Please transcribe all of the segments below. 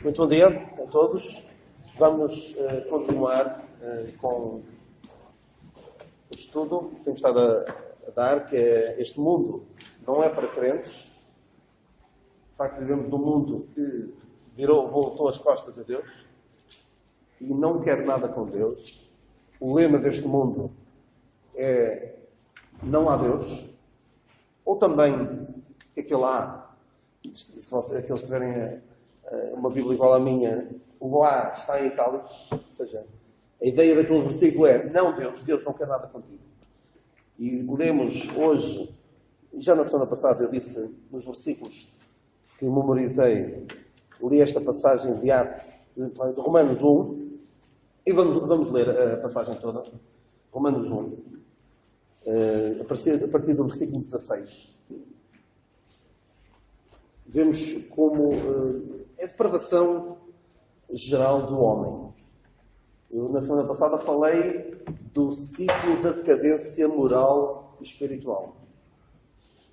Muito bom dia a todos. Vamos continuar com o estudo que temos estado a dar, que é este mundo não é para crentes. De facto, vivemos num mundo que voltou as costas a Deus e não quer nada com Deus. O lema deste mundo é não há Deus, ou também aquele há. Se aqueles tiverem uma Bíblia igual à minha, o há está em itálico, ou seja, a ideia daquele versículo é não Deus não quer nada contigo. E lemos hoje, já na semana passada eu disse nos versículos que memorizei, li esta passagem de Atos, de Romanos 1, e vamos ler a passagem toda. Romanos 1, a partir do versículo 16. Vemos como é a depravação geral do homem. Eu, na semana passada, falei do ciclo da decadência moral e espiritual.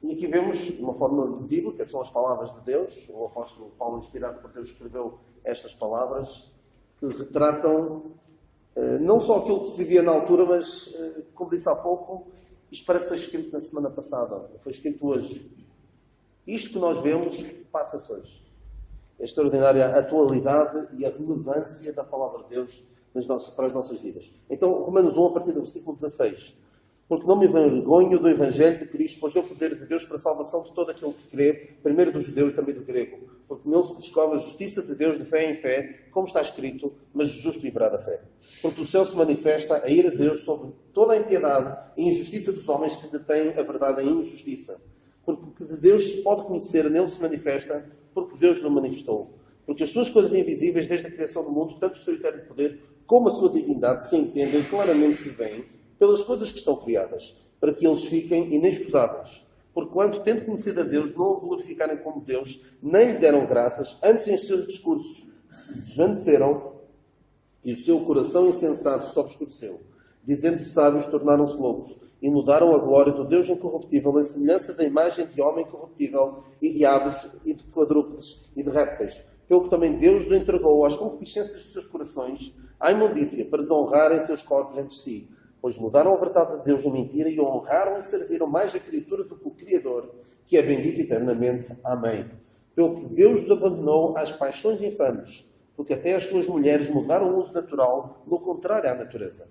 E aqui vemos, de uma forma bíblica, são as palavras de Deus. O apóstolo Paulo, inspirado por Deus, escreveu estas palavras que retratam não só aquilo que se vivia na altura, mas, como disse há pouco, isto parece que foi escrito na semana passada, foi escrito hoje. Isto que nós vemos passa-se hoje. A extraordinária atualidade e a relevância da palavra de Deus para as nossas vidas. Então, Romanos 1, a partir do versículo 16. Porque não me envergonho do Evangelho de Cristo, pois é o poder de Deus para a salvação de todo aquele que crê, primeiro do judeu e também do grego. Porque nele se descobre a justiça de Deus de fé em fé, como está escrito, mas o justo viverá da fé. Porque do céu se manifesta a ira de Deus sobre toda a impiedade e injustiça dos homens que detêm a verdade em injustiça. Porque o que de Deus se pode conhecer, nele se manifesta, porque Deus não manifestou. Porque as suas coisas invisíveis, desde a criação do mundo, tanto o seu eterno poder como a sua divindade, se entendem, claramente se veem, pelas coisas que estão criadas, para que eles fiquem inexcusáveis. Porquanto, tendo conhecido a Deus, não o glorificarem como Deus, nem lhe deram graças, antes em seus discursos se desvaneceram e o seu coração insensato se obscureceu. Dizendo-se sábios, tornaram-se loucos e mudaram a glória do Deus incorruptível em semelhança da imagem de homem corruptível e de aves e de quadrúpedes e de répteis. Pelo que também Deus os entregou às concupiscências dos seus corações, à imundícia, para desonrarem seus corpos entre si. Pois mudaram a verdade de Deus em mentira e honraram e serviram mais a criatura do que o Criador, que é bendito eternamente. Amém. Pelo que Deus os abandonou às paixões infames, porque até as suas mulheres mudaram o uso natural, no contrário à natureza.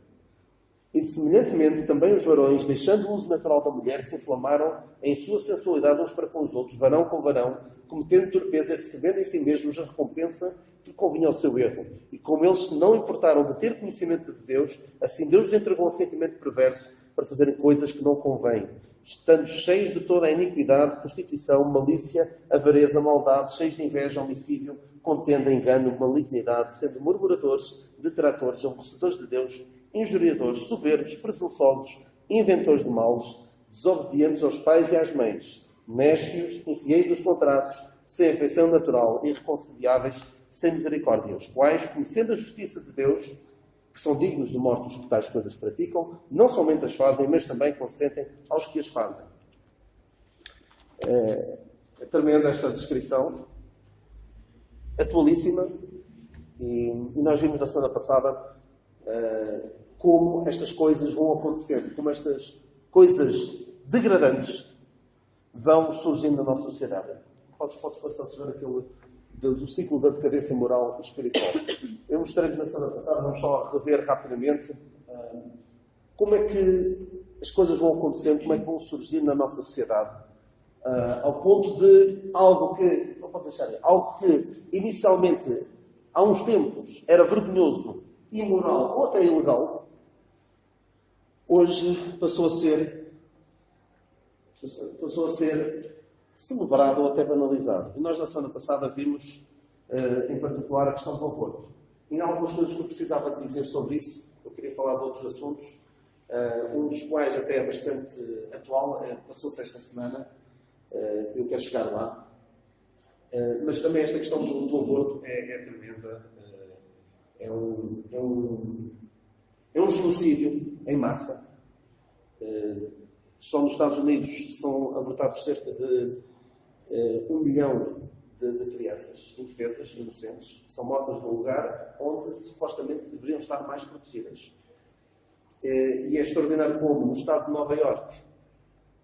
E, semelhantemente, também os varões, deixando o uso natural da mulher, se inflamaram em sua sensualidade uns para com os outros, varão com varão, cometendo torpeza e recebendo em si mesmos a recompensa que convinha ao seu erro. E como eles se não importaram de ter conhecimento de Deus, assim Deus lhes entregou um sentimento perverso para fazerem coisas que não convêm, estando cheios de toda a iniquidade, prostituição, malícia, avareza, maldade, cheios de inveja, homicídio, contenda, engano, malignidade, sendo murmuradores, detratores, aborrecedores de Deus, injuriadores, soberbos, presunçosos, inventores de males, desobedientes aos pais e às mães, néscios, infiéis dos contratos, sem afeição natural, irreconciliáveis, sem misericórdia, os quais, conhecendo a justiça de Deus, que são dignos de morte os que tais coisas praticam, não somente as fazem, mas também consentem aos que as fazem. É tremenda esta descrição, atualíssima, e nós vimos na semana passada como estas coisas vão acontecendo, como estas coisas degradantes vão surgindo na nossa sociedade. Podes passar a ver aquele do ciclo da decadência moral e espiritual. Eu mostrei-vos na semana passada, vamos só rever rapidamente como é que as coisas vão acontecendo, como é que vão surgir na nossa sociedade, ao ponto de algo que inicialmente, há uns tempos, era vergonhoso, imoral ou até ilegal, hoje passou a ser celebrado ou até banalizado. E nós, na semana passada, vimos, em particular, a questão do aborto. E há algumas coisas que eu precisava de dizer sobre isso. Eu queria falar de outros assuntos, um dos quais até é bastante atual, passou-se esta semana, eu quero chegar lá. Mas também esta questão do aborto é tremenda. É um genocídio em massa. Só nos Estados Unidos são abortados cerca de 1 milhão de crianças indefesas. crianças inocentes são mortas num lugar onde supostamente deveriam estar mais protegidas. E é extraordinário como, no estado de Nova Iorque,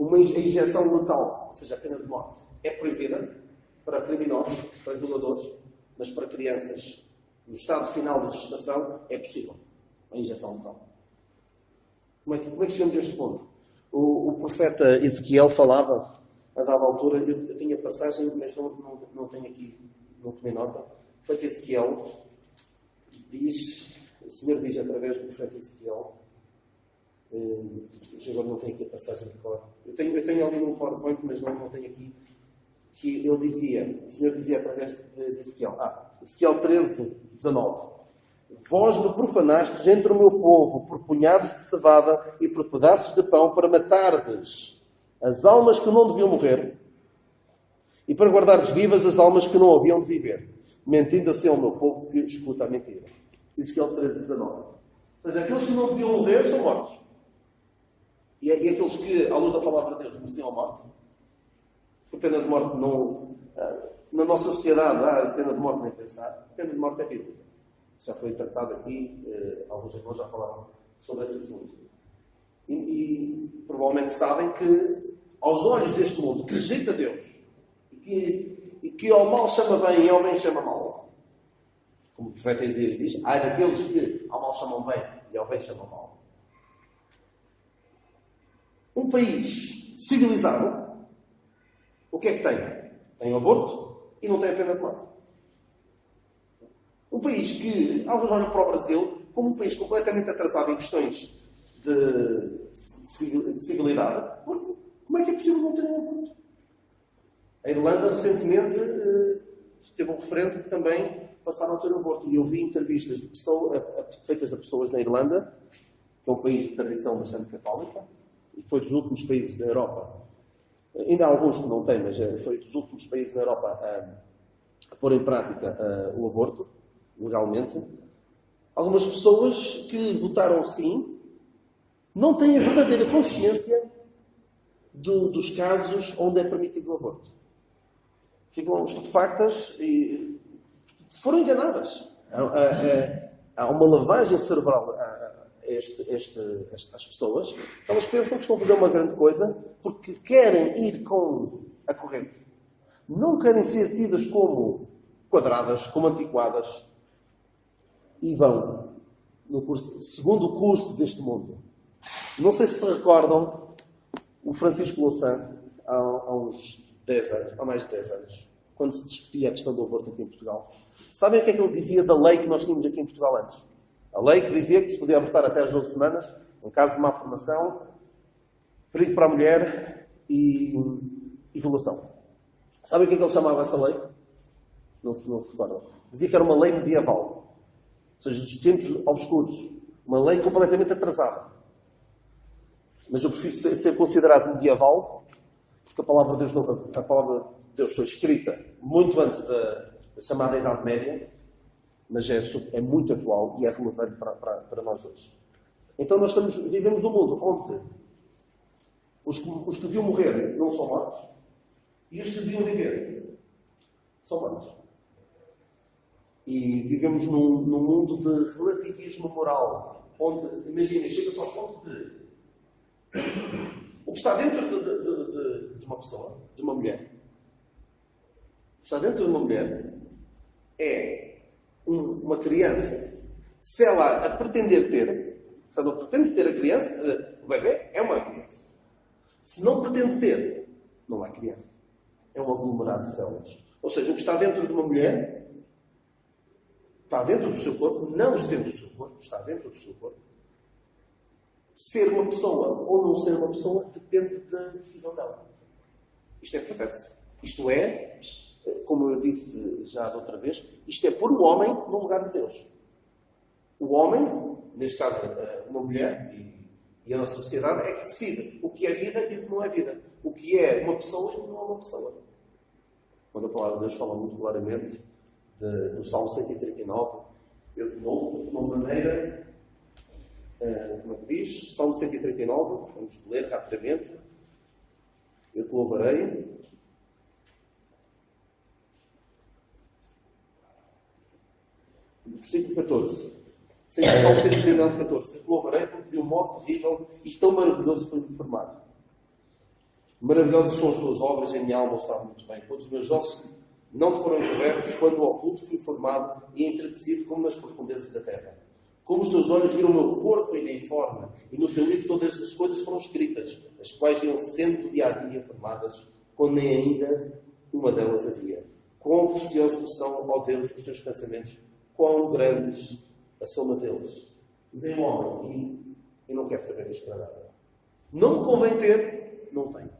a injeção letal, ou seja, a pena de morte, é proibida para criminosos, para violadores, mas para crianças, no estado final de gestação, é possível a injeção letal. Como é que chegamos a este ponto? O profeta Ezequiel falava, a dada altura, eu tinha passagem, mas não tenho aqui, não tomei nota. O profeta Ezequiel diz, o Senhor diz através do profeta Ezequiel, agora não tenho aqui a passagem de cor. Eu tenho ali no PowerPoint, mas não tenho aqui, que ele dizia, o Senhor dizia através de Ezequiel, Ezequiel 13, 19. Vós me profanastes entre o meu povo por punhados de cevada e por pedaços de pão para matardes as almas que não deviam morrer e para guardares vivas as almas que não haviam de viver, mentindo assim ao meu povo que escuta a mentira. Ezequiel 13, 19. Mas aqueles que não deviam morrer são mortos. E aqueles que, à luz da palavra de Deus, mereciam a morte. A pena de morte não... Na nossa sociedade, a pena de morte nem pensar. A pena de morte é bíblica. Já foi tratado aqui, alguns irmãos já falaram sobre esse assunto. E provavelmente sabem que, aos olhos deste mundo, que rejeita Deus, e que ao mal chama bem e ao bem chama mal, como o profeta Isaías diz, há daqueles que ao mal chamam bem e ao bem chamam mal. Um país civilizado, o que é que tem? Tem o aborto e não tem a pena de morte. Um país que, alguns olham para o Brasil como um país completamente atrasado em questões de civilidade. Como é que é possível não ter um aborto? A Irlanda, recentemente, teve um referendo que também passaram a ter um aborto. E eu vi entrevistas feitas a pessoas na Irlanda, que é um país de tradição bastante católica, e foi dos últimos países da Europa. Ainda há alguns que não têm, mas foi dos últimos países da Europa a pôr em prática o aborto, legalmente. Algumas pessoas que votaram sim não têm a verdadeira consciência dos casos onde é permitido o aborto. Ficam estupefactas e foram enganadas. Há uma lavagem cerebral a estas pessoas. Elas pensam que estão a fazer uma grande coisa porque querem ir com a corrente. Não querem ser tidas como quadradas, como antiquadas. E vão segundo o curso deste mundo. Não sei se recordam o Francisco Louçã, há uns 10 anos, há mais de 10 anos, quando se discutia a questão do aborto aqui em Portugal. Sabem o que é que ele dizia da lei que nós tínhamos aqui em Portugal antes? A lei que dizia que se podia abortar até às 12 semanas, em caso de má formação, perigo para a mulher e violação. Sabem o que é que ele chamava essa lei? Não se recordam. Dizia que era uma lei medieval. Ou seja, dos tempos obscuros. Uma lei completamente atrasada. Mas eu prefiro ser considerado medieval, porque a palavra de Deus foi escrita muito antes da chamada Idade Média, mas é muito atual e é relevante para nós hoje. Então nós vivemos num mundo onde os que deviam morrer não são mortos e os que deviam viver são mortos. E vivemos num mundo de relativismo moral, onde, imagina, chega-se ao ponto de o que está dentro de uma pessoa, de uma mulher, o que está dentro de uma mulher é uma criança. Se ela a pretender ter, se ela pretende ter a criança, o bebê é uma criança. Se não pretende ter, não é criança. É um aglomerado de células. Ou seja, o que está dentro de uma mulher está dentro do seu corpo, não sendo do seu corpo, está dentro do seu corpo. Ser uma pessoa ou não ser uma pessoa depende da decisão dela. Isto é perverso. Isto é, como eu disse já da outra vez, isto é pôr o homem no lugar de Deus. O homem, neste caso uma mulher, e a nossa sociedade, é que decide o que é vida e o que não é vida. O que é uma pessoa e o que não é uma pessoa. Quando a palavra de Deus fala muito claramente do Salmo 139, eu de novo, de uma maneira, como é que diz? Salmo 139, vamos ler rapidamente. Eu te louvarei. versículo 14. Salmo 139, 14. Louvarei porque de um modo terrível e tão maravilhoso foi formado. Maravilhosas são as tuas obras, em minha alma o sabe muito bem. Quando os meus ossos não te foram encobertos, quando o oculto fui formado e entretecido como nas profundezas da terra. Como os teus olhos viram o meu corpo ainda em forma, e no teu livro todas estas coisas foram escritas, as quais iam sendo dia a dia formadas, quando nem ainda uma delas havia. Quão preciosos são, ó Deus, os teus pensamentos, quão grandes a soma deles. E vem um homem e não quer saber disto para nada. Não me convém ter, não tenho.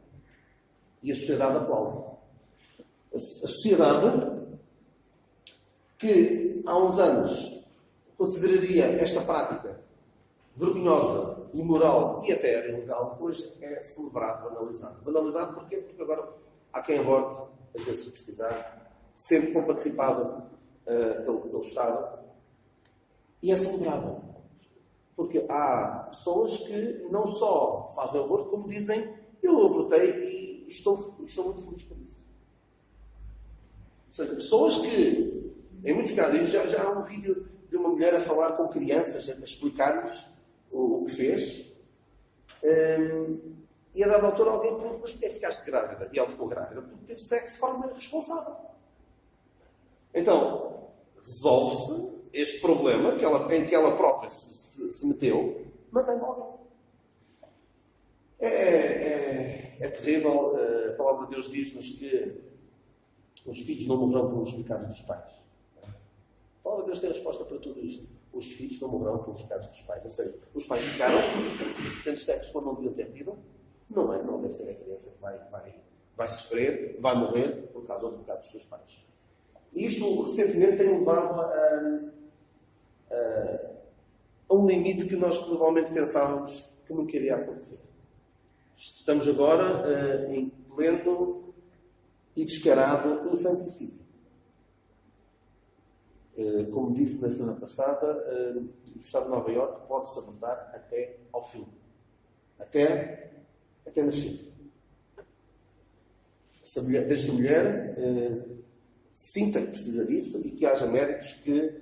E a sociedade aplaude. A sociedade que há uns anos consideraria esta prática vergonhosa, imoral e até ilegal, hoje é celebrado, banalizado. Banalizado porquê? Porque agora há quem aborde, às vezes se precisar, sempre com participado pelo Estado, e é celebrado. Porque há pessoas que não só fazem aborto, como dizem, eu abortei e estou muito feliz por isso. Ou seja, pessoas que, em muitos casos, já há um vídeo de uma mulher a falar com crianças, a explicar-lhes o que fez, e a dada altura alguém perguntou, mas porquê ficaste grávida? E ela ficou grávida porque teve sexo de forma irresponsável. Então, resolve-se este problema em que ela própria se meteu, mantém logo. É terrível. A palavra de Deus diz-nos que os filhos não morrerão pelos pecados dos pais. A palavra de Deus tem resposta para tudo isto. Os filhos não morrerão pelos pecados dos pais. Ou seja, os pais ficaram tendo sexo quando não deviam ter tido. Não deve ser a criança que vai sofrer, vai morrer por causa do pecado dos seus pais. E isto, recentemente, tem levado a um limite que nós provavelmente pensávamos que nunca iria acontecer. Estamos agora em pleno e descarado infanticídio. Como disse na semana passada, o Estado de Nova Iorque pode-se abortar até ao fim. Até nascer. Desde a mulher sinta que precisa disso e que haja médicos que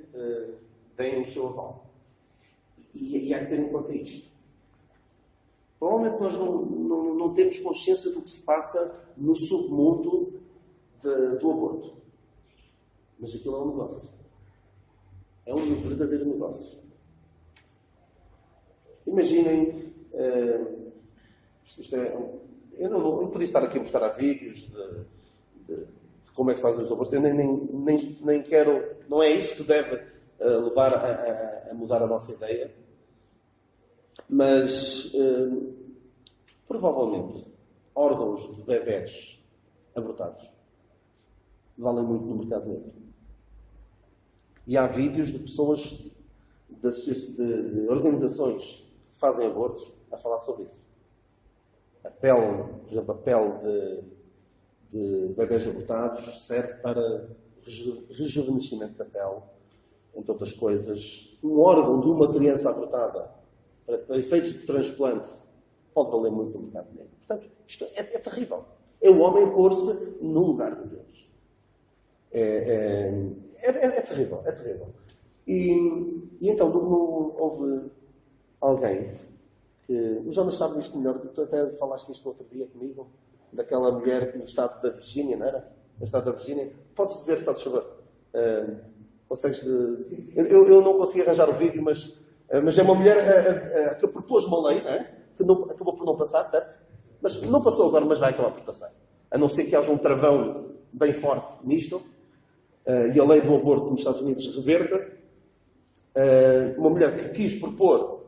deem o seu aval. E há que ter em conta isto. Provavelmente nós não temos consciência do que se passa no submundo do aborto. Mas aquilo é um negócio. É um verdadeiro negócio. Imaginem... eu não podia estar aqui a mostrar vídeos de como é que se fazem os abortos. Eu nem quero... Não é isso que deve levar a mudar a nossa ideia. Mas, provavelmente, órgãos de bebés abortados valem muito no mercado negro. E há vídeos de pessoas, de organizações que fazem abortos, a falar sobre isso. Por exemplo, a pele de bebés abortados serve para rejuvenescimento da pele, entre outras coisas. Um órgão de uma criança abortada, para efeitos de transplante, pode valer muito no mercado negro. Portanto, isto é terrível. É o homem pôr-se no lugar de Deus. É terrível, é terrível. E então, houve alguém que... O Jonas sabe isto melhor, tu até falaste nisto outro dia comigo, daquela mulher no estado da Virgínia, não era? No estado da Virgínia. Podes dizer, se faz favor? Consegues... Eu não consegui arranjar o vídeo, mas é uma mulher que propôs uma lei, não é? Que acabou por não passar, certo? Mas não passou agora, mas vai acabar por passar. A não ser que haja um travão bem forte nisto, e a lei do aborto nos Estados Unidos reverta. Uma mulher que quis propor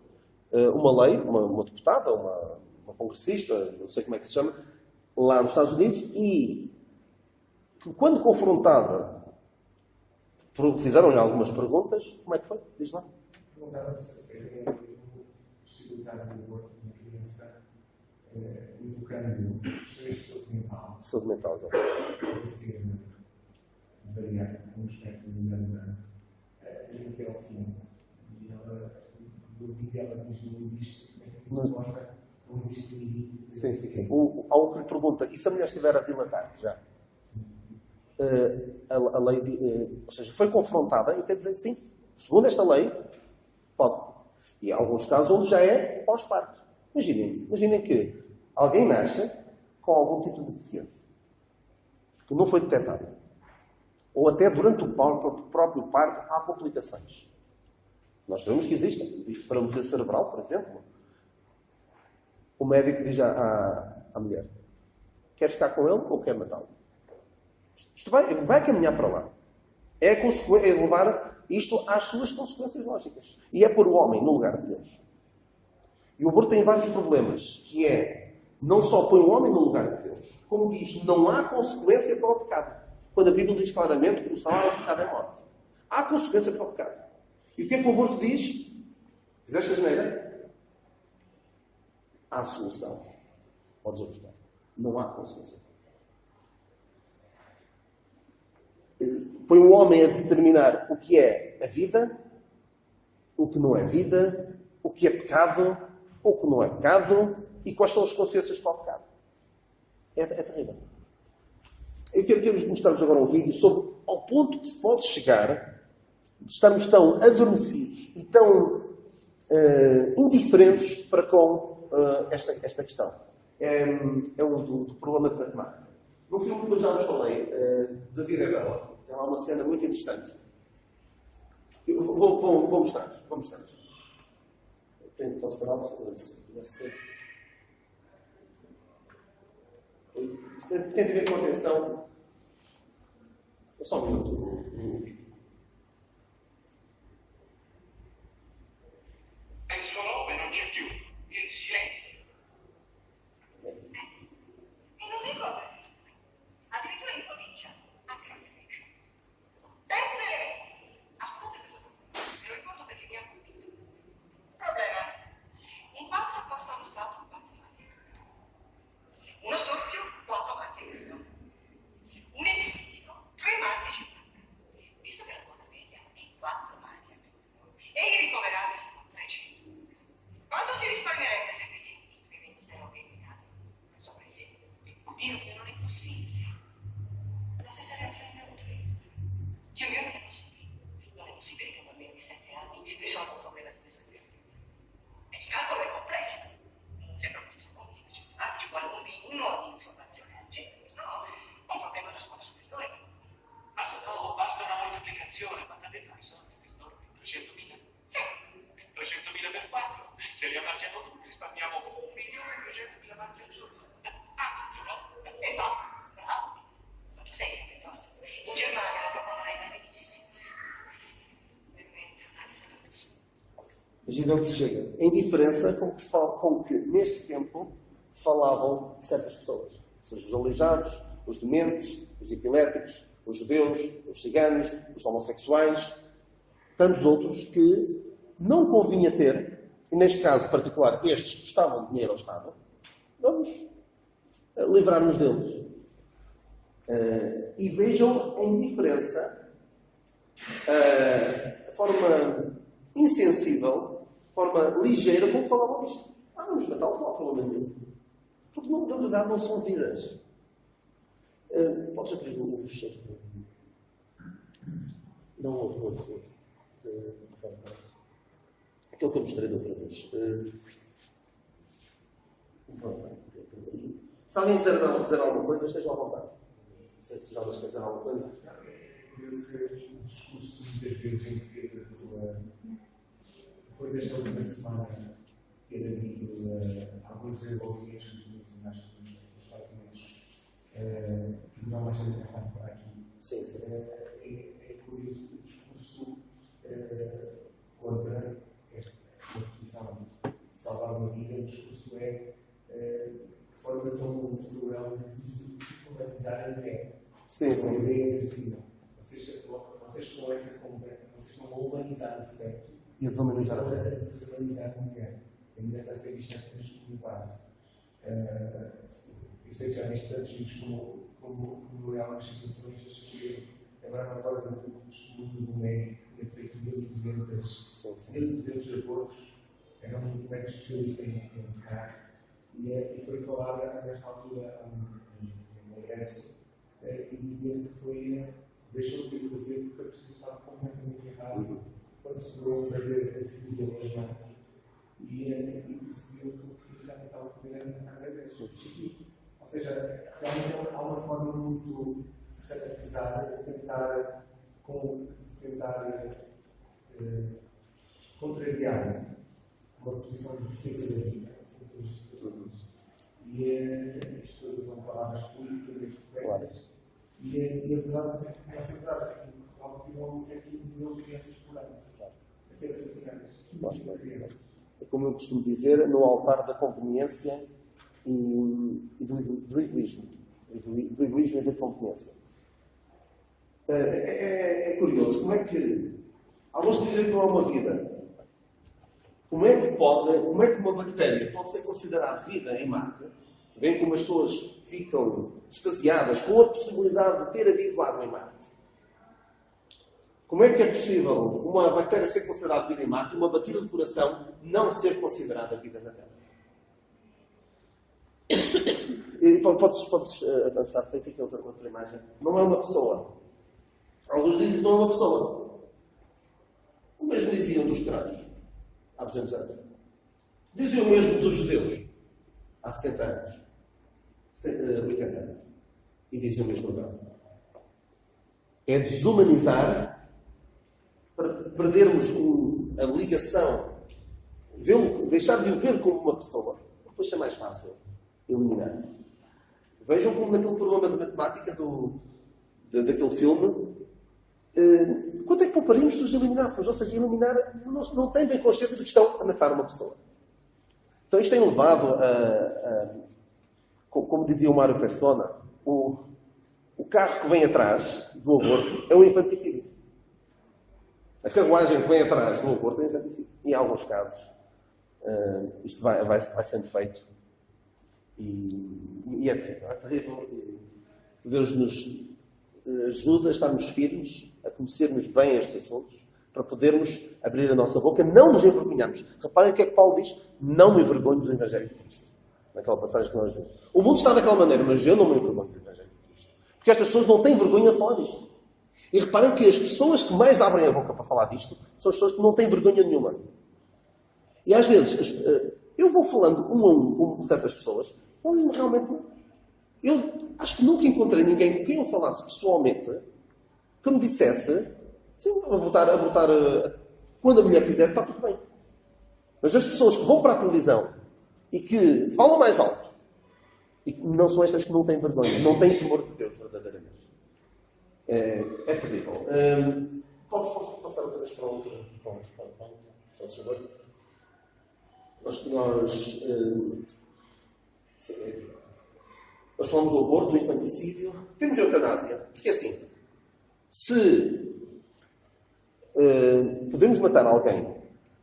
uma lei, uma deputada, uma congressista, não sei como é que se chama, lá nos Estados Unidos, e que, quando confrontada, fizeram-lhe algumas perguntas. Como é que foi? Diz lá. Perguntaram-se se havia possibilidade de aborto de uma criança invocando questões de saúde mental. Saúde mental, exato. Variar como espécie de enganamento e até ao fim. E ela, do vídeo, ela diz que não existe, esta resposta não existe limite. Sim. Há um que lhe pergunta, e se a mulher estiver a dilatar já? A lei, ou seja, foi confrontada e tem de dizer sim. Segundo esta lei, pode. E há alguns casos onde já é pós-parto. Imaginem que alguém nasce com algum tipo de deficiência que não foi detectado. Ou até durante o próprio parto há complicações. Nós sabemos que existem. Existe paralisia cerebral, por exemplo. O médico diz à mulher: quer ficar com ele ou quer matá-lo? Isto vai caminhar para lá. É levar isto às suas consequências lógicas. E é pôr o homem no lugar de Deus. E o aborto tem vários problemas, que é, não só põe o homem no lugar de Deus, como diz, não há consequência para o pecado. Quando a Bíblia diz claramente que o salário do pecado é morte. Há consequência para o pecado. E o que é que o aborto diz? Fizeste a geneira? Há solução. Podes abortar. Não há consequência. Põe o homem a determinar o que é a vida, o que não é vida, o que é pecado, o que não é pecado e quais são as consequências para o pecado. É terrível. Eu quero mostrar-vos agora um vídeo sobre ao ponto que se pode chegar de estarmos tão adormecidos e tão indiferentes para com esta questão. É do problema de matemática. No filme que eu já vos falei, da Vida é Bela, tem lá uma cena muito interessante. Eu vou mostrar-vos. Vou mostrar-vos. Posso parar? Tentem ver com atenção. É só um minuto. Il suo nome non c'è più, il silenzio. E non dico addirittura in provincia, anche a Firenze. Terzo elemento. Ascoltate questo, ve lo ricordo perché mi ha convinto. Problema. Un pazzo costa allo Stato un patrimonio. Uno storpio, 4 anche quello. Un epilitico, 3 marchi 50. Visto che la quota media è 4 marchi e i ricoverati sono 300. Quanto si risparmierebbe se questi individui venissero vendicati? Sopra i sé. Dio mio, non è possibile. La stessa reazione che ha avuto lei. Dio mio, non è possibile. Non è possibile che un bambino di 7 anni risolva un problema di questa genere. E il calcolo è complesso. Sembra un pizzo complice, ci vuole un minimo di informazione al genere, no? È un problema della scuola superiore. Ma no, basta una moltiplicazione, guardate dai, sono questi storpi, 300.000? Sì. 300.000 per 4, se li ammazziamo tutti risparmiamo 1.200.000 marchi al giorno. No? Esatto, bravo. Ma tu sei che grosso. In Germania la proponerai benissimo. Veramente una differenza. Imagina onde se chega. A indiferença com que, neste tempo, falavam certas pessoas. Ou seja, os aleijados, os dementes, os epiléticos, os judeus, os ciganos, os homossexuais, tantos outros que não convinha ter, e neste caso particular, estes que custavam dinheiro ao Estado, vamos livrar-nos deles. E vejam a indiferença, a forma insensível, a forma ligeira como falavam disto. Vamos matá-los, não há problema nenhum. Porque, na verdade, não são vidas. Podes abrir o fecheiro? Não, outro. Aquele que eu mostrei da outra vez. Se alguém quiser dizer alguma coisa, esteja à vontade. Não sei se já quer dizer alguma coisa. É curioso que o discurso muitas vezes em defesa depois desta última semana ter havido alguns desenvolvimentos nos Estados Unidos que não mais ainda estão por aqui. Sim. É curioso o discurso contra esta posição de salvar uma vida. O discurso é de forma tão cruel de sistematizar a mulher. Sim. Assim, vocês com essa conversa, vocês não vão humanizar o feto. E a desumanizar a mulher. Desumanizar a mulher. A mulher está a ser vista apenas como base. Eu sei que já neste tantos vídeos como em algumas situações, acho que agora me recordo do testemunho do médico que tinha feito 1.200 abortos. Era um médico especialista em carro. E foi falar nesta altura no ingresso e dizer que foi deixou de fazer porque a pessoa estava completamente errada quando sobrou para ver a filha da mãe, e decidiu que realmente estava a poder a gravidez. Ou seja, realmente há uma forma muito de sanitizar, de tentar contrariar uma posição de defesa da vida. E isto todas são palavras políticas corretas. E a verdade é que essa verdade é que lá continuam a 15 mil crianças por ano a ser assassinadas. 15 mil crianças. É como eu costumo dizer, no altar da conveniência e do egoísmo. Do egoísmo e da conveniência. É curioso, como é que alguns dizem que não há uma vida. Como é que uma bactéria pode ser considerada vida em Marte? Bem como as pessoas ficam extasiadas com a possibilidade de ter havido água em Marte. Como é que é possível uma bactéria ser considerada vida em Marte e uma batida de coração não ser considerada vida na Terra? E podes avançar, tem aqui outra imagem. Não é uma pessoa. Alguns dizem que não é uma pessoa. O mesmo diziam dos escravos há 200 anos. Diziam o mesmo dos judeus há 70 anos. 80 anos. E diziam o mesmo agora. É desumanizar para perdermos a ligação, deixar de o ver como uma pessoa. Depois é mais fácil eliminar. Vejam como naquele problema de matemática daquele filme, quanto é que pouparíamos se os eliminássemos? Ou seja, eliminar, não têm bem consciência de que estão a matar uma pessoa. Então isto tem levado como dizia o Mário Persona, o carro que vem atrás do aborto é um infanticídio. A carruagem que vem atrás do aborto é um infanticídio. Em alguns casos, isto vai sendo feito. E é terrível. Deus nos ajuda a estarmos firmes, a conhecermos bem estes assuntos, para podermos abrir a nossa boca, não nos envergonharmos. Reparem o que é que Paulo diz: não me envergonho do Evangelho de Cristo. Naquela passagem que nós vimos. O mundo está daquela maneira, mas eu não me envergonho do Evangelho de Cristo. Porque estas pessoas não têm vergonha de falar disto. E reparem que as pessoas que mais abrem a boca para falar disto são as pessoas que não têm vergonha nenhuma. E às vezes, eu vou falando um a um com certas pessoas, eles realmente... Eu acho que nunca encontrei ninguém com quem eu falasse pessoalmente que me dissesse: sim, abortar quando a mulher quiser, está tudo bem. Mas as pessoas que vão para a televisão e que falam mais alto, e que não são estas que não têm vergonha, não têm temor de Deus, verdadeiramente. É terrível. Posso passar outra vez para outro ponto? Faz favor. Nós falamos do aborto, do infanticídio. Temos a eutanásia. Porque assim, se podemos matar alguém,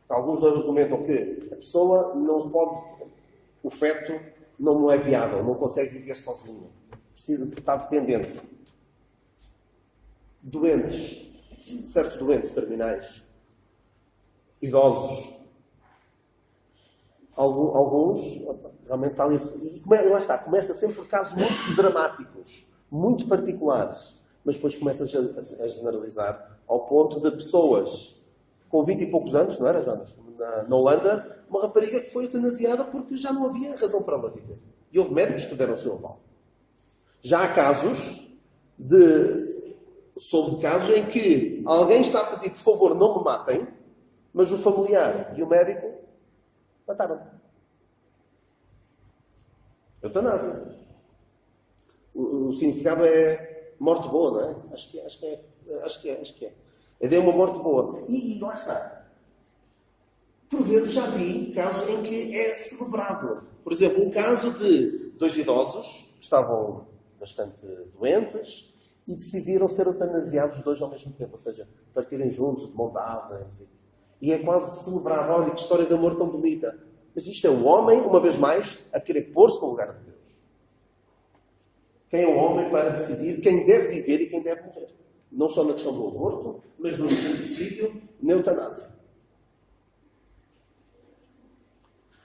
alguns argumentam que a pessoa não pode, o feto não é viável, não consegue viver sozinho, precisa de estar dependente. Doentes, certos doentes terminais, idosos, alguns realmente estão ali. E lá está, começa sempre por casos muito dramáticos, muito particulares, mas depois começa a generalizar ao ponto de pessoas com 20 e poucos anos, não era, Jonas? Na Holanda, uma rapariga que foi eutanasiada porque já não havia razão para ela viver. E houve médicos que deram o seu aval. Já há casos soube de casos em que alguém está a pedir, por favor, não me matem, mas o familiar e o médico mataram. Eutanásia. O significado é morte boa, não é? Acho que é. A ideia é uma morte boa. E lá está. Por vezes já vi casos em que é celebrado. Por exemplo, um caso de 2 idosos que estavam bastante doentes e decidiram ser eutanasiados os 2 ao mesmo tempo. Ou seja, partirem juntos, de mão dada. E é quase celebrado. Olha, que história de amor tão bonita. Mas isto é o homem, uma vez mais, a querer pôr-se no lugar de Deus. Quem é o homem para decidir quem deve viver e quem deve morrer? Não só na questão do aborto, mas no infanticídio, na eutanásia.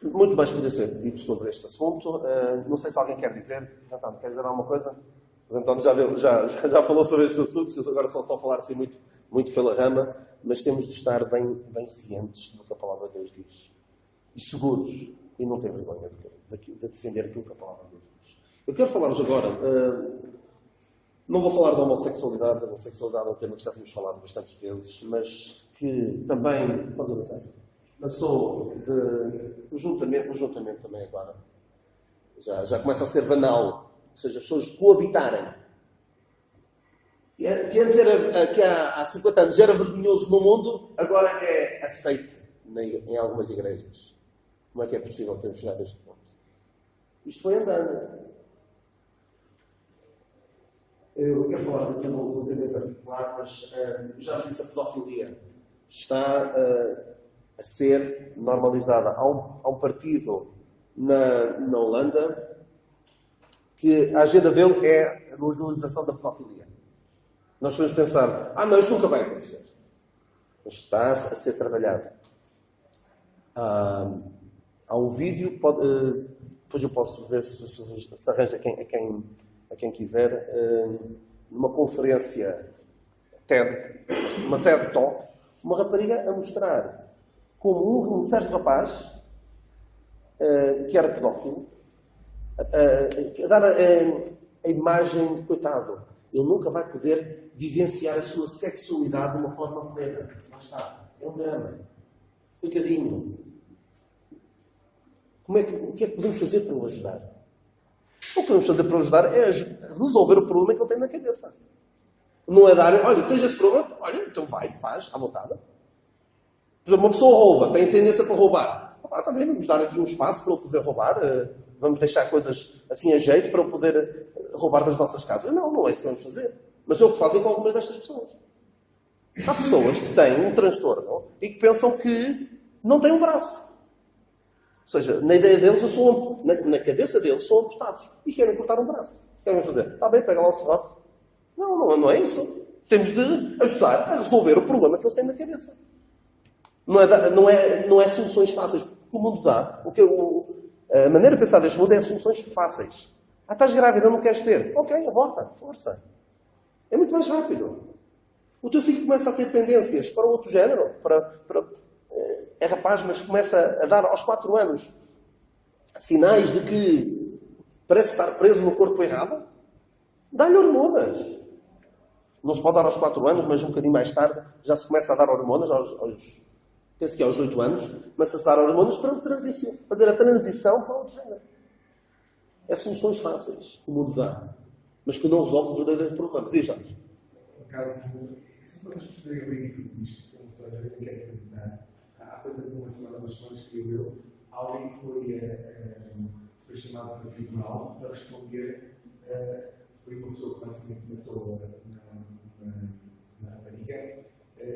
Muito mais podia ser dito sobre este assunto. Não sei se alguém quer dizer. Quer dizer alguma coisa? O António já falou sobre estes assuntos, eu agora só estou a falar assim muito pela rama, mas temos de estar bem cientes do que a palavra de Deus diz. E seguros, e não ter vergonha de defender aquilo que a palavra de Deus diz. Eu quero falar-vos agora, não vou falar da homossexualidade. A homossexualidade é um tema que já temos falado bastantes vezes, mas que também, passou o juntamento também agora. Já começa a ser banal. Ou seja, as pessoas coabitarem. Que antes que há 50 anos era vergonhoso no mundo, agora é aceite em algumas igrejas. Como é que é possível termos chegado a este ponto? Isto foi andando. Eu quero falar daqui de um tema em particular, mas já disse, a pedofilia está a ser normalizada. Há um partido na Holanda que a agenda dele é a legalização da pedofilia. Nós podemos pensar, não, isto nunca vai acontecer. Mas está a ser trabalhado. Há um vídeo, depois eu posso ver se arranja a quem quiser, numa conferência TED, uma TED Talk, uma rapariga a mostrar como um certo rapaz, que era pedófilo, a dar a imagem de coitado. Ele nunca vai poder vivenciar a sua sexualidade de uma forma plena. Lá está. É um drama. Coitadinho. O que é que podemos fazer para o ajudar? O que podemos fazer para o ajudar é resolver o problema que ele tem na cabeça. Não é dar, olha, tens esse problema, olha, então vai, faz, à vontade. Por exemplo, uma pessoa rouba, tem tendência para roubar. Também vamos dar aqui um espaço para ele poder roubar. Vamos deixar coisas assim a jeito para ele poder roubar das nossas casas. Não é isso que vamos fazer. Mas é o que fazem com algumas destas pessoas. Há pessoas que têm um transtorno e que pensam que não têm um braço. Ou seja, na ideia deles, na cabeça deles, são amputados. E querem cortar um braço. O que vamos fazer? Está bem, pega lá o serrote. Não é isso. Temos de ajudar a resolver o problema que eles têm na cabeça. Não é soluções fáceis. O que o mundo dá, a maneira de pensar deste mundo é soluções fáceis. Estás grávida, não queres ter? Ok, aborta, força. É muito mais rápido. O teu filho começa a ter tendências para outro género, é rapaz, mas começa a dar aos 4 anos sinais de que parece estar preso no corpo errado. Dá-lhe hormonas. Não se pode dar aos 4 anos, mas um bocadinho mais tarde já se começa a dar hormonas, penso que aos 8 anos, começa-se a dar hormonas para fazer a transição para outro género. É soluções fáceis que o mundo dá, mas que não resolve o verdadeiro problema. Diz, Jorge. Por acaso, se vocês perceberem bem tudo isto, como toda a gente quer acreditar, há coisa de uma semana, 2 semanas, que alguém foi chamado para o tribunal para responder. Foi uma pessoa que basicamente matou na rapariga,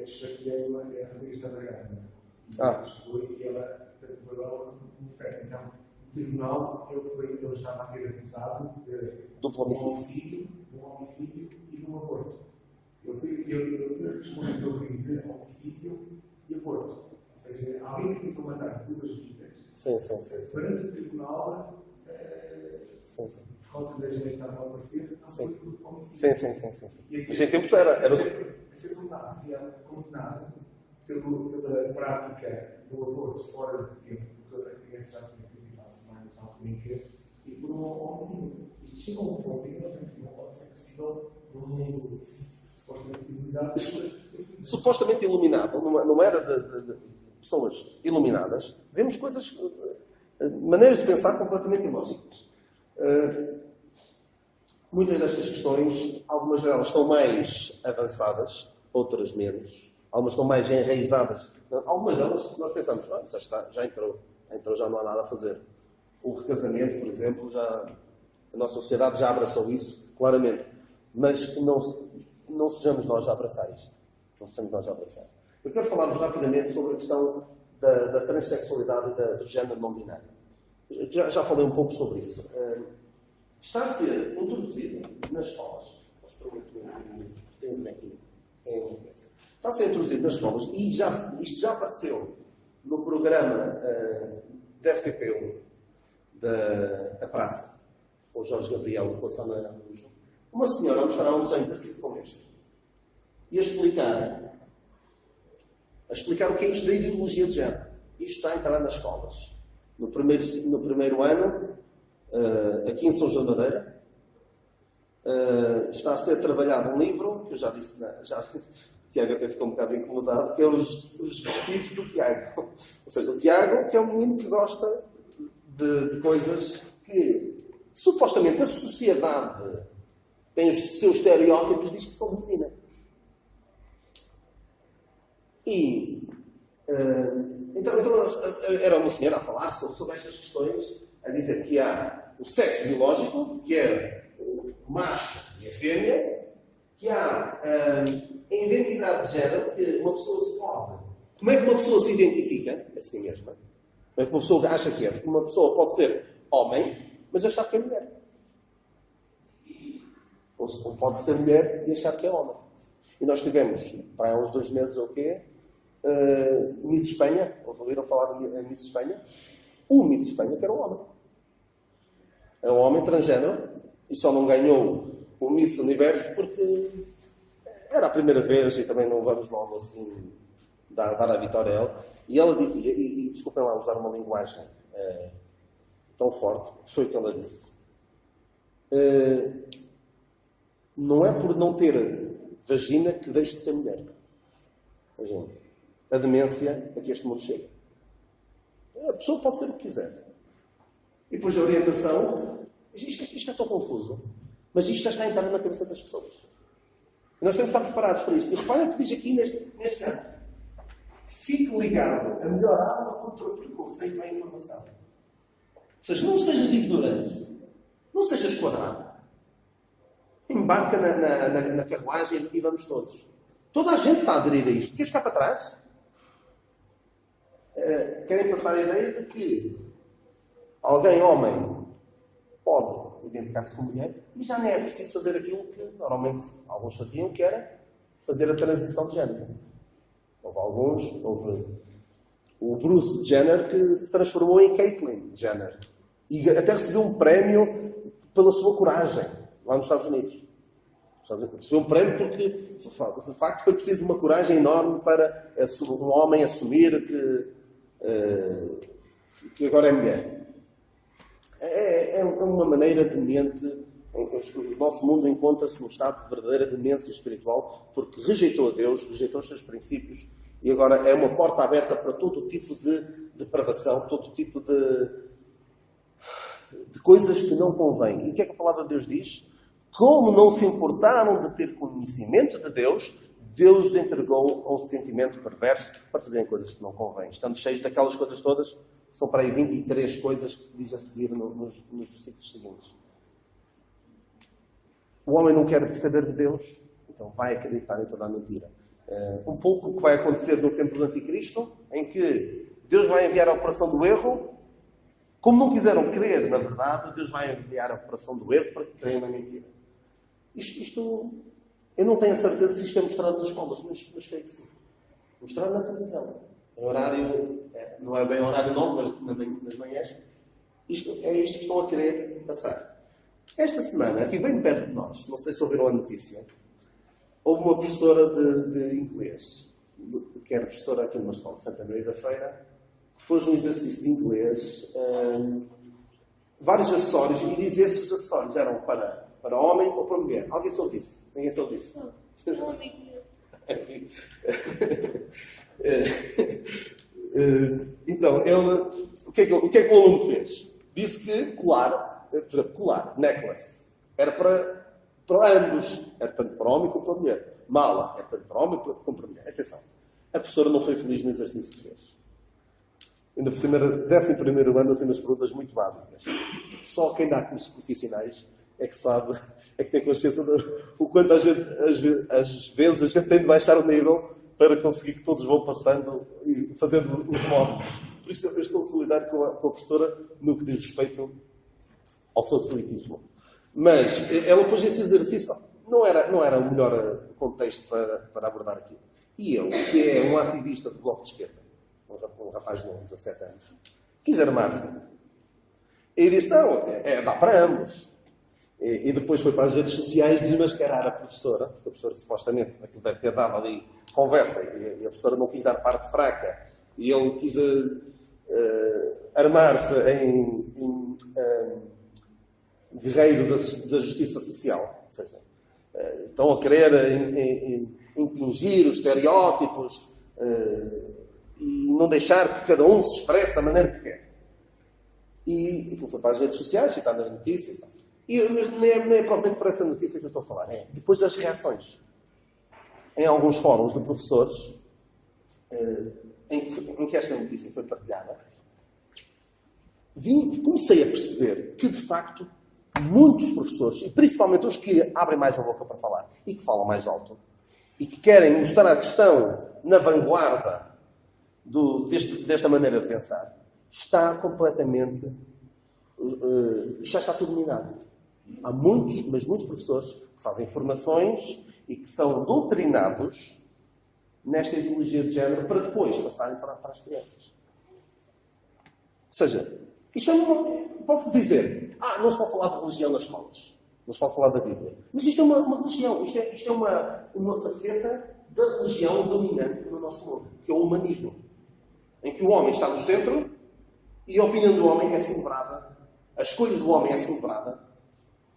esfaqueou a rapariga estava grávida. E ela foi lá no inferno. Então, no tribunal, ele estava a ser acusado de duplo homicídio e de um aborto. Ele respondeu pelo crime de homicídio e aborto. Ou seja, alguém que tentou matar 2 vidas. Sim. Perante o tribunal, por causa das leis que estavam a aparecer, não foi por homicídio. Sim. Mas em tempos era... A ser condenado pela prática do aborto fora de tempo, porque a criança já tinha feito há semanas, na altura em que, e por um homicídio. Isto chega a um ponto em que nós temos que não pode ser possível num mundo supostamente civilizado. Supostamente iluminado, não era de pessoas iluminadas. Vemos coisas, maneiras de pensar completamente ilógicas. Muitas destas questões, algumas delas estão mais avançadas, outras menos. Algumas estão mais enraizadas. Algumas delas, nós pensamos, já entrou, já não há nada a fazer. O recasamento, por exemplo, a nossa sociedade já abraçou isso, claramente. Mas não sejamos nós a abraçar isto. Não sejamos nós a abraçar. Eu quero falar-vos rapidamente sobre a questão da transexualidade e do género não binário. Já falei um pouco sobre isso. Está a ser introduzido nas escolas. Tem um bonequinho. Está a ser introduzido nas escolas e isto já apareceu no programa da RTP1 da Praça, com o Jorge Gabriel e com a Sandra Araújo. uma senhora a mostrar um desenho parecido com este e a explicar o que é isto da ideologia de género. Isto está a entrar nas escolas. No primeiro ano, aqui em São João da Madeira, está a ser trabalhado um livro, que eu já disse, o Tiago até ficou um bocado incomodado, que é os vestidos do Tiago. Ou seja, o Tiago, que é um menino que gosta de coisas que, supostamente, a sociedade tem os seus estereótipos, diz que são de menina. E então era uma senhora a falar sobre estas questões, a dizer que há o sexo biológico, que é o macho e a fêmea, que há a identidade de género, que uma pessoa se pode. Como é que uma pessoa se identifica a si mesma? Como é que uma pessoa acha que é? Porque uma pessoa pode ser homem, mas achar que é mulher. Ou pode ser mulher e achar que é homem. E nós tivemos, há uns 2 meses ou o quê, Miss Espanha, ouviram falar de Miss Espanha? O Miss Espanha que era um homem. Era um homem transgênero e só não ganhou o Miss Universo porque era a primeira vez e também não vamos logo assim dar a vitória a ela. E ela dizia, e desculpem lá usar uma linguagem tão forte, foi o que ela disse. Não é por não ter vagina que deixe de ser mulher. Imagina. A demência a que este mundo chega. A pessoa pode ser o que quiser. E depois a orientação. Isto é tão confuso. Mas isto já está a entrar na cabeça das pessoas. E nós temos de estar preparados para isto. E reparem o que diz aqui neste ano. Fique ligado a melhorar a contra o preconceito à informação. Ou seja, não sejas ignorante. Não sejas quadrado. Embarca na carruagem e vamos todos. Toda a gente está a aderir a isto. Queres ficar para trás? Querem passar a ideia de que alguém, homem, pode identificar-se como mulher e já nem é preciso fazer aquilo que normalmente alguns faziam, que era fazer a transição de género. Houve o Bruce Jenner que se transformou em Caitlyn Jenner e até recebeu um prémio pela sua coragem lá nos Estados Unidos. Recebeu um prémio porque, de facto, foi preciso uma coragem enorme para um homem assumir que agora é mulher. É uma maneira demente. O nosso mundo encontra-se num estado de verdadeira demência espiritual porque rejeitou a Deus, rejeitou os seus princípios e agora é uma porta aberta para todo o tipo de depravação, todo o tipo de coisas que não convêm. E o que é que a palavra de Deus diz? Como não se importaram de ter conhecimento de Deus, Deus os entregou a um sentimento perverso para fazerem coisas que não convêm. Estando cheios daquelas coisas todas, são para aí 23 coisas que diz a seguir nos versículos seguintes. O homem não quer saber de Deus, então vai acreditar em toda a mentira. Um pouco o que vai acontecer no tempo do Anticristo, em que Deus vai enviar a operação do erro. Como não quiseram crer na verdade, Deus vai enviar a operação do erro para que creiam na mentira. Isto, eu não tenho a certeza se isto é mostrado nas escolas, mas creio que sim. Mostrado na televisão. Em horário, não é bem horário novo, mas nas manhãs. Isto que estão a querer passar. Esta semana, aqui bem perto de nós, não sei se ouviram a notícia, houve uma professora de inglês, que era professora aqui numa escola de Santa Maria da Feira, que pôs um exercício de inglês, vários acessórios, e dizer se os acessórios eram para homem ou para mulher. Alguém soube disso? Ninguém soube disso? Então, o que é que o aluno fez? Disse que colar, necklace, era para ambos. Era tanto para homem como para mulher. Mala, era tanto para homem como para mulher. Atenção, a professora não foi feliz no exercício que fez. Ainda por cima, 11º ano, assim, umas perguntas muito básicas. Só quem dá cursos profissionais é que sabe, é que tem consciência do quanto às vezes a gente tem de baixar o nível para conseguir que todos vão passando e fazendo os módulos. Por isso eu estou solidário com a professora no que diz respeito ao facilitismo. Mas ela pôs esse exercício, não era o melhor contexto para abordar aquilo. E eu, que é um ativista do Bloco de Esquerda, um rapaz de 17 anos, quis armar-se. E disse, não, dá para ambos. E depois foi para as redes sociais desmascarar a professora, porque a professora supostamente, aquilo deve ter dado ali conversa, e a professora não quis dar parte fraca, e ele quis armar-se em guerreiro da justiça social. Ou seja, estão a querer impingir os estereótipos e não deixar que cada um se expresse da maneira que quer. E aquilo foi para as redes sociais, citado nas notícias. Mas nem é propriamente por essa notícia que eu estou a falar. É depois das reações. Em alguns fóruns de professores, em que esta notícia foi partilhada, comecei a perceber que, de facto, muitos professores, e principalmente os que abrem mais a boca para falar e que falam mais alto, e que querem mostrar a questão na vanguarda desta maneira de pensar, está completamente... já está tudo minado. Há muitos, mas muitos professores que fazem formações e que são doutrinados nesta ideologia de género para depois passarem para as crianças. Ou seja, isto pode-se dizer, não se pode falar de religião nas escolas, não se pode falar da Bíblia. Mas isto é uma religião, isto é uma faceta da religião dominante no nosso mundo, que é o humanismo, em que o homem está no centro e a opinião do homem é celebrada, a escolha do homem é celebrada,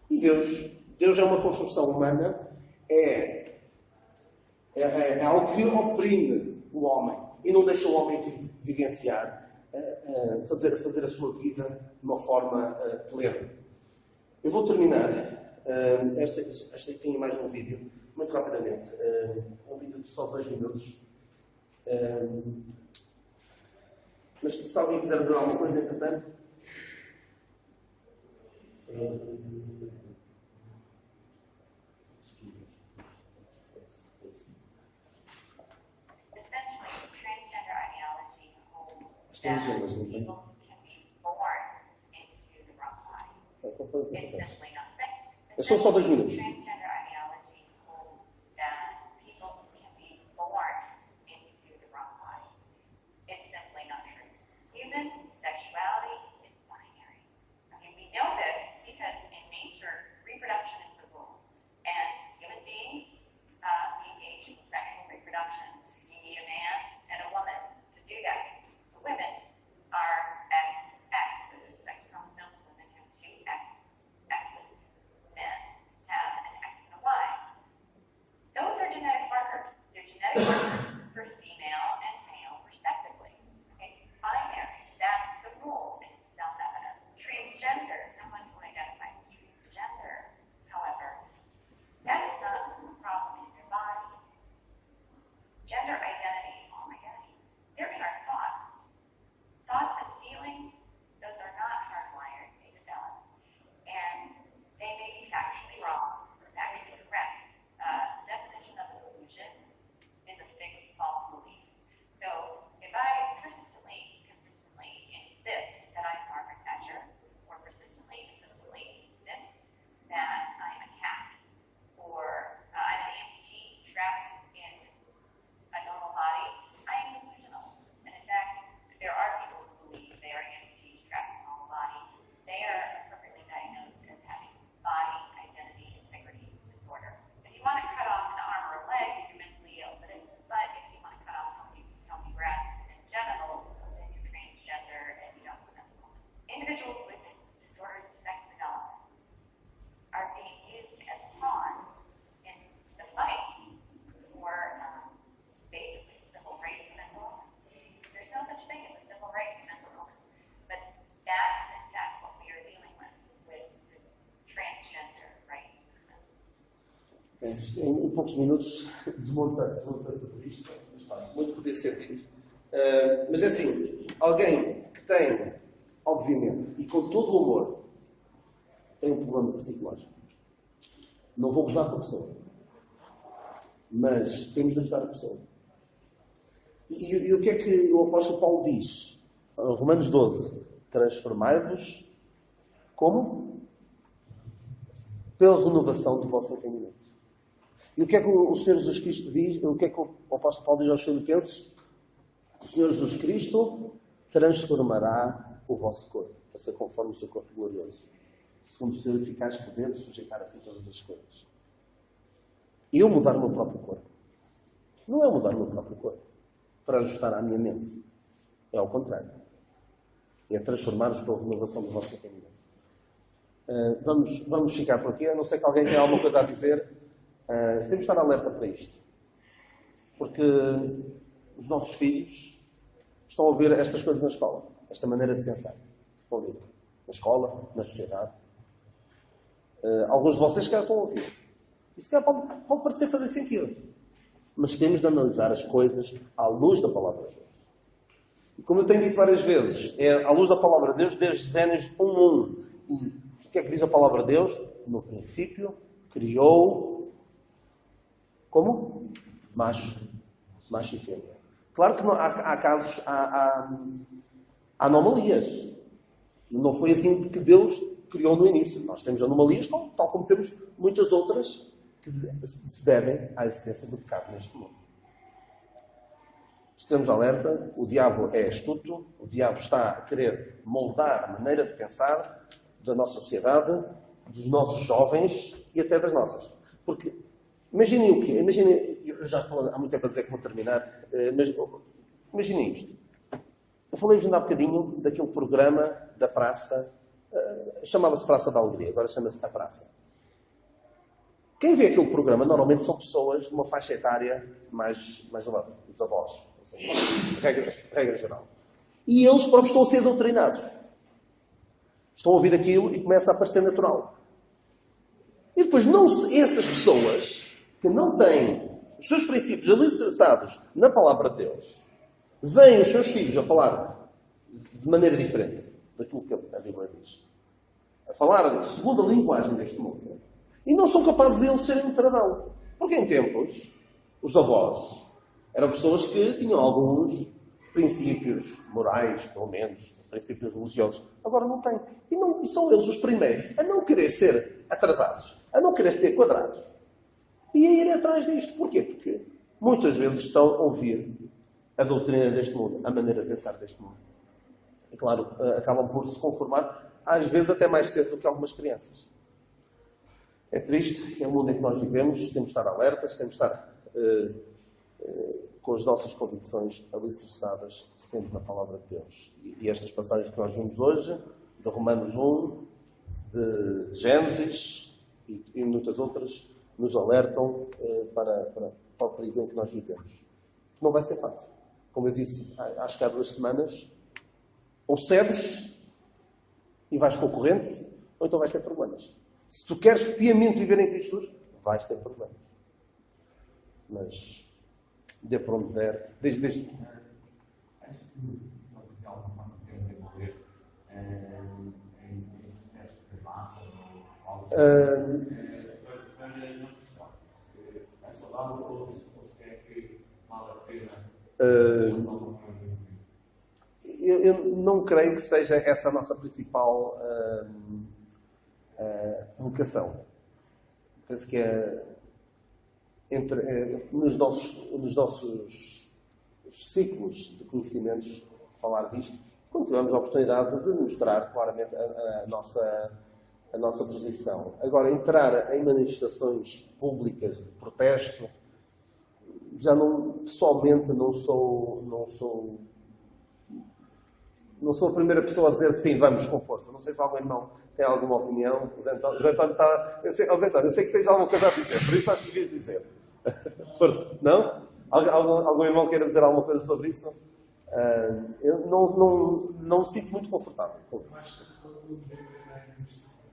e Deus é uma construção humana, é algo que oprime o homem e não deixa o homem vivenciar, fazer a sua vida de uma forma plena. Eu vou terminar. Esta tem mais um vídeo, muito rapidamente. Um vídeo de só 2 minutos. Mas se alguém quiser dizer alguma coisa, entretanto. That people can be born into the wrong body. It's simply not fair. São só 2 minutos. Transgender ideology holds that people can be born into the wrong body. It's simply not true. Human sexuality is binary. I mean, we know this because in nature, reproduction is the rule. And human beings engage in sexual reproduction. You need a man and a woman to do that. Women are XX, sex chromosomes. Women have 2 X's. Men have an X and a Y. Those are genetic markers. They're genetic markers for female and male, respectively. Okay? Binary, that's the rule. It's self-evident. Transgender, someone who identifies as transgender, however, that is not a problem in their body. Gender identity, oh my gosh, they're in our thoughts. Thoughts and feelings, those are not hardwired, they develop. And they may be factually wrong, or factually correct. The definition of a delusion is a fixed false belief. So if I consistently insist that I'm Margaret Thatcher, or consistently insist that I'm a cat, or I'm an amputee trapped in a normal body, I am delusional. And in fact, there are people who believe they are amputees trapped in a normal body. They are appropriately diagnosed as having body identity integrity disorder. If you want to cut off an arm or a leg, you're mentally ill. But if you want to cut off healthy breasts and genitals, then you're transgender and you don't want to. Individuals with disorders of sex development are being used as pawns in the fight for basically civil rights of mental illness. There's no such thing as a civil right to mental illness, but that's in fact what we are dealing with the transgender rights movement. Em poucos minutos desmonta tudo isto, mas faz muito poder ser dito. Mas é assim, alguém que tem, obviamente, e com todo o amor, tem um problema psicológico. Não vou gozar com a pessoa, mas temos de ajudar a pessoa. E o que é que o apóstolo Paulo diz? Romanos 12. Transformai-vos como? Pela renovação do vosso entendimento. E o que é que o Senhor Jesus Cristo diz? O que é que o apóstolo Paulo diz aos Filipenses? O Senhor Jesus Cristo transformará o vosso corpo, para ser conforme o seu corpo glorioso. segundo o seu eficaz poder de sujeitar assim todas as coisas. Eu mudar o meu próprio corpo. Não é mudar o meu próprio corpo para ajustar à minha mente. É ao contrário. É transformar-nos pela renovação do vosso entendimento. Vamos ficar por aqui. A não ser que alguém tenha alguma coisa a dizer. Temos de estar alerta para isto. Porque os nossos filhos estão a ouvir estas coisas na escola. Esta maneira de pensar. Estão a ouvir. Na escola, na sociedade. Alguns de vocês já estão a ouvir. Isso pode parecer fazer sentido. Mas temos de analisar as coisas à luz da Palavra de Deus. E como eu tenho dito várias vezes, é à luz da Palavra de Deus desde Gênesis 1:1. E o que é que diz a Palavra de Deus? No princípio, criou... Como? Macho e fêmea. Claro que não, há casos, há anomalias. Não foi assim que Deus criou no início. Nós temos anomalias, tal como temos muitas outras que se devem à existência do pecado neste mundo. Estamos alerta, o diabo é astuto, o diabo está a querer moldar a maneira de pensar da nossa sociedade, dos nossos jovens e até das nossas. Porque, imaginem o quê? Imaginem, eu já estou há muito tempo a dizer que vou terminar, mas imaginem isto. Eu falei-vos ainda há bocadinho daquele programa da Praça, chamava-se Praça da Alegria, agora chama-se A Praça. Quem vê aquele programa normalmente são pessoas de uma faixa etária mais elevada, os avós, regra geral. E eles próprios estão a ser doutrinados. Estão a ouvir aquilo e começa a parecer natural. E depois, essas pessoas que não têm os seus princípios alicerçados na Palavra de Deus, veem os seus filhos a falar de maneira diferente daquilo que a Bíblia diz. A falar segundo a linguagem deste mundo. E não são capazes deles serem um tradão. Porque em tempos, os avós eram pessoas que tinham alguns princípios morais, pelo menos, princípios religiosos. Agora não têm. E são eles os primeiros a não querer ser atrasados, a não querer ser quadrados. E a irem atrás disto. Porquê? Porque muitas vezes estão a ouvir a doutrina deste mundo, a maneira de pensar deste mundo. E claro, acabam por se conformar, às vezes até mais cedo do que algumas crianças. É triste, é o mundo em que nós vivemos, temos de estar alertas, temos de estar com as nossas convicções alicerçadas sempre na Palavra de Deus. E estas passagens que nós vimos hoje, de Romanos 1, de Gênesis e muitas outras, nos alertam para o perigo em que nós vivemos. Não vai ser fácil. Como eu disse, acho que há 2 semanas, ou cedes e vais com a corrente, ou então vais ter problemas. Se tu queres piamente viver em Cristo Jesus, vais ter problemas. Mas, dê para onde der. Desde... Antes de alguma tempo de morrer em testes de massa ou algo assim, para nós cristãos, é saudável ou se é que vale a pena? Eu não creio que seja essa a nossa principal vocação. Penso que nos nossos ciclos de conhecimentos, falar disto, quando tivermos a oportunidade de mostrar claramente a nossa posição. Agora, entrar em manifestações públicas de protesto, pessoalmente não sou a primeira pessoa a dizer sim, vamos com força. Não sei se algum irmão tem alguma opinião. O Zé António está... Eu sei que tens alguma coisa a dizer, por isso acho que devias dizer. Força. Não? Algum irmão queira dizer alguma coisa sobre isso? Eu não me sinto muito confortável com isso.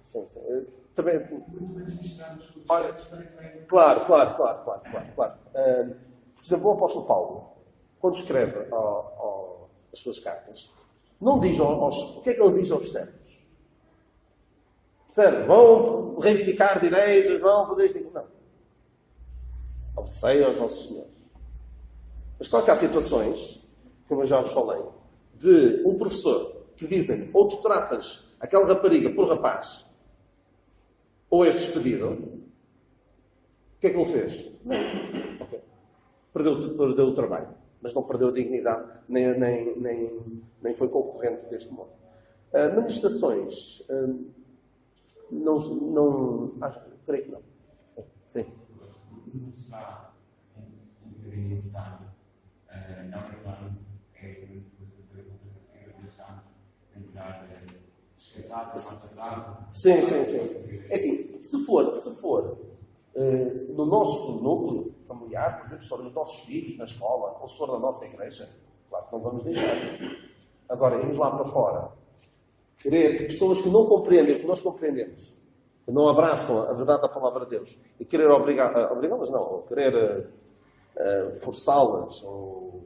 Sim. Eu também... Olha, claro. Por exemplo, o apóstolo Paulo, quando escreve as suas cartas, não diz o que é que ele diz aos servos? Servos, vão reivindicar direitos, vão fazer isto. Não. Obedecei aos vossos senhores. Mas claro que há situações, como eu já vos falei, de um professor que dizem ou tu tratas aquela rapariga por rapaz ou és despedido. O que é que ele fez? Não. Okay. Perdeu o trabalho. Mas não perdeu a dignidade, nem foi concorrente deste mundo. Manifestações creio que não. Sim. Não será em teoria necessário, não é claro, é a contratação, entrar descansado, afastado. Sim. É assim, se for no nosso núcleo familiar, por exemplo, se for nos nossos filhos, na escola, ou se for na nossa igreja, claro que não vamos deixar. Agora, irmos lá para fora, querer que pessoas que não compreendem o que nós compreendemos, que não abraçam a verdade da palavra de Deus, e querer obrigá-las não, ou querer forçá-las, ou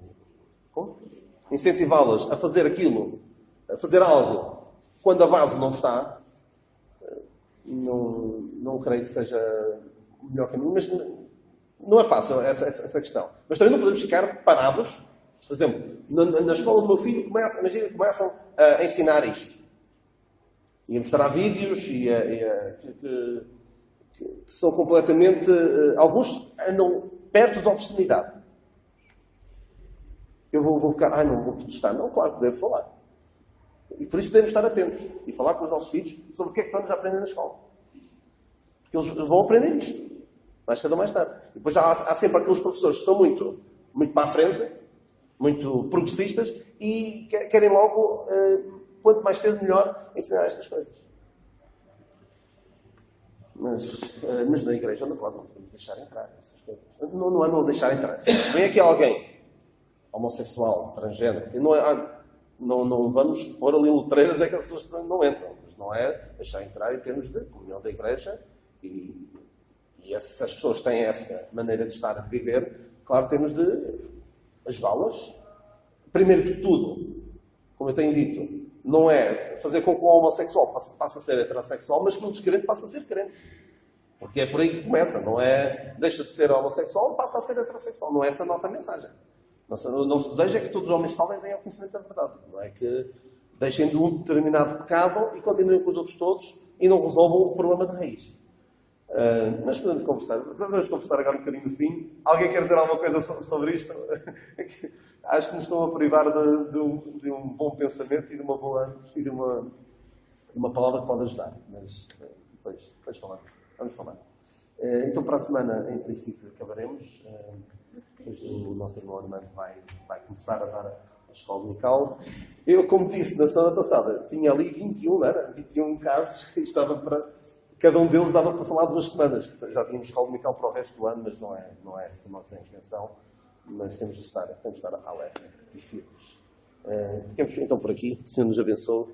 incentivá-las a fazer aquilo, a fazer algo, quando a base não está, não creio que seja o melhor caminho, mas não é fácil essa questão. Mas também não podemos ficar parados. Por exemplo, na escola do meu filho, começam a ensinar isto. E a mostrar vídeos que são completamente... alguns andam perto da obscenidade. Eu vou ficar... não vou protestar. Não, claro que devo falar. E por isso devemos estar atentos. E falar com os nossos filhos sobre o que é que vamos aprender na escola. Porque eles vão aprender isto. Mais cedo ou mais tarde. E depois há sempre aqueles professores que estão muito para a frente, muito progressistas, e querem logo, quanto mais cedo melhor, ensinar estas coisas. Mas na igreja, claro, não podemos deixar entrar essas coisas. Não é não deixar entrar. Se vem aqui alguém homossexual, transgênero, e não vamos pôr ali letreiras é que as pessoas não entram. Mas não é deixar entrar em termos de comunhão da igreja. E se as pessoas têm essa maneira de estar a viver, claro, temos de ajudá-las. Primeiro de tudo, como eu tenho dito, não é fazer com que o homossexual passe a ser heterossexual, mas que o descrente passe a ser crente. Porque é por aí que começa. Não é deixa de ser homossexual e passa a ser heterossexual. Não é essa a nossa mensagem. O nosso desejo é que todos os homens salvem e venham ao conhecimento da verdade. Não é que deixem de um determinado pecado e continuem com os outros todos e não resolvam o problema de raiz. Mas podemos conversar. Vamos conversar agora um bocadinho no fim. Alguém quer dizer alguma coisa sobre isto? Acho que nos estão a privar de um bom pensamento e de uma boa de uma palavra que pode ajudar. Mas depois falamos. Vamos falar. Então, para a semana, em princípio, acabaremos. Depois o nosso irmão Armando vai começar a dar a escola dominical. Eu, como disse na semana passada, tinha ali 21 casos e estava para... Cada um deles dava para falar 2 semanas. Já tínhamos escola dominical para o resto do ano, mas não é essa a nossa intenção. Mas temos de estar alerta e firmes. Ficamos então por aqui. O Senhor nos abençoe.